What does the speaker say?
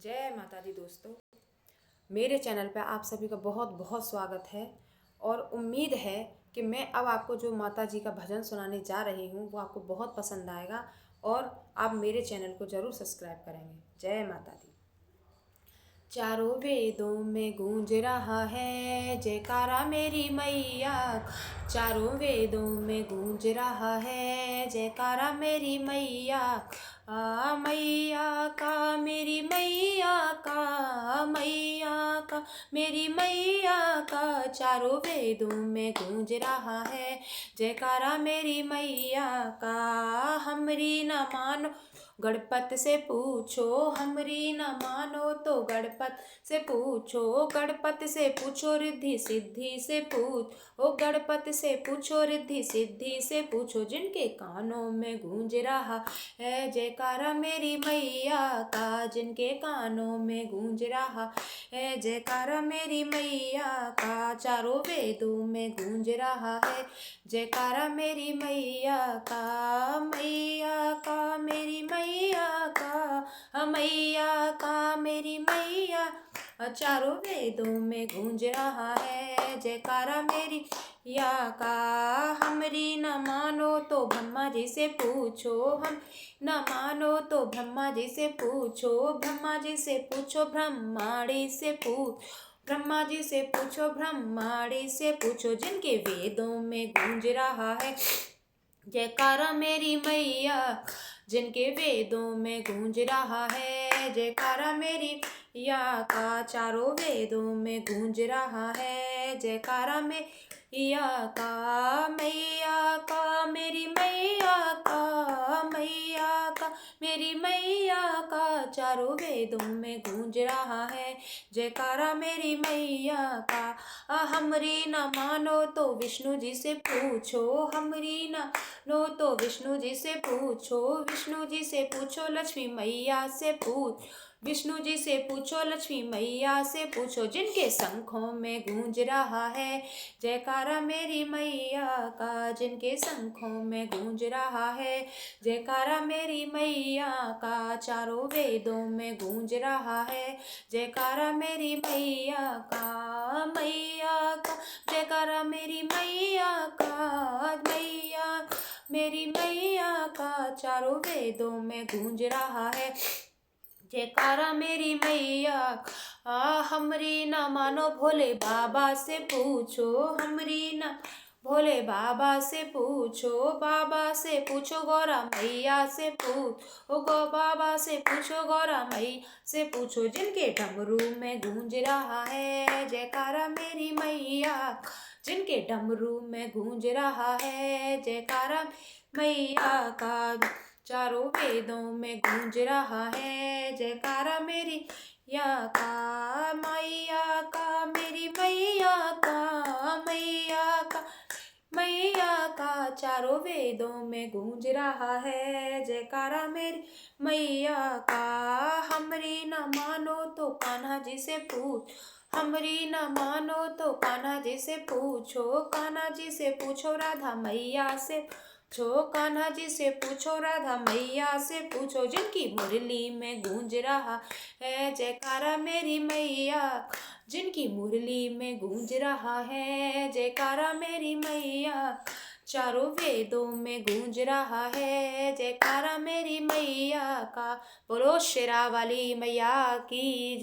जय माता दी दोस्तों। मेरे चैनल पर आप सभी का बहुत बहुत स्वागत है और उम्मीद है कि मैं अब आपको जो माता जी का भजन सुनाने जा रही हूँ वो आपको बहुत पसंद आएगा और आप मेरे चैनल को ज़रूर सब्सक्राइब करेंगे। जय माता दी। चारों वेदों में गूंज रहा है जयकारा मेरी मैया, चारों वेदों में गूंज रहा है जयकारा मेरी मैया। मैया का मेरी मैया का, मैया का मेरी मैया का, चारों वेदों में गूंज रहा है जयकारा मेरी मैया का। हमरी न मानो गणपत से पूछो, हमरी न मानो तो गणपत से पूछो, गणपत से पूछो रिद्धि सिद्धि से पूछो, गणपत से पूछो रिद्धि सिद्धि से पूछो। जिनके कानों में गूंज रहा है जयकारा मेरी मैया का, जिनके कानों में गूंज रहा है जयकारा मेरी मैया का। चारों वेदों में गूंज रहा है जयकारा मेरी मैया का। मैया का मेरी मैया का, मैया का मेरी मैया, चारों वेदों में गूंज रहा है जयकारा मेरी या का। हमरी न मानो तो ब्रह्मा जी से पूछो, हम न मानो तो ब्रह्मा जी से पूछो, ब्रह्मा जी से पूछो ब्रह्माणी से पूछ, ब्रह्मा जी से पूछो ब्रह्माणी से पूछो। जिनके वेदों में गूंज रहा है जयकारा मेरी मैया, जिनके वेदों में गूंज रहा है जयकारा मेरी या का। चारों वेदों में गूंज रहा है जयकारा मैया का। मैया का मेरी मैया का, मैया का मेरी मैया का, चारों वेदों में गूंज रहा है जयकारा मेरी मैया का। हमरी न मानो तो विष्णु जी से पूछो, हमरी न नो तो विष्णु जी से पूछो, विष्णु जी से पूछो लक्ष्मी मैया से पूछ, विष्णु जी से पूछो लक्ष्मी मैया से पूछो। जिनके शंखों में गूंज रहा है जयकारा मेरी मैया का, जिनके शंखों में गूंज रहा है जयकारा मेरी मैया का। चारों वेदों में गूंज रहा है जयकारा मेरी मैया का। मैया का जयकारा मेरी मैया का, मैया मेरी मैया का, चारों वेदों में गूंज रहा है जयकारा मेरी मैया। हमरी न मानो भोले बाबा से पूछो, हमरी न भोले बाबा से पूछो, बाबा से पूछो गौरा मैया से पूछो, गो बाबा से पूछो गौरा मैया से पूछो। जिनके डमरू में गूंज रहा है जयकारा मेरी मैया, जिनके डमरू में गूंज रहा है जयकारा मैया का। चारों वेदों में गूंज रहा है जयकारा मेरी या का। मैया का मेरी मैया का, मैया का मैया का, चारों वेदों में गूंज रहा है जयकारा मेरी मैया का। हमरी न मानो तो कान्हा जी से पूछ, हमरी न मानो तो कान्हा जी से पूछो, कान्हा जी से पूछो राधा मैया से पूछो, कान्हा जी से पूछो राधा मैया से पूछो। जिनकी मुरली में गूंज रहा है जयकारा मेरी मैया, जिनकी मुरली में गूंज रहा है जयकारा मेरी मैया। चारों वेदों में गूंज रहा है जयकारा मेरी मैया का। बोलो शेरा वाली मैया की।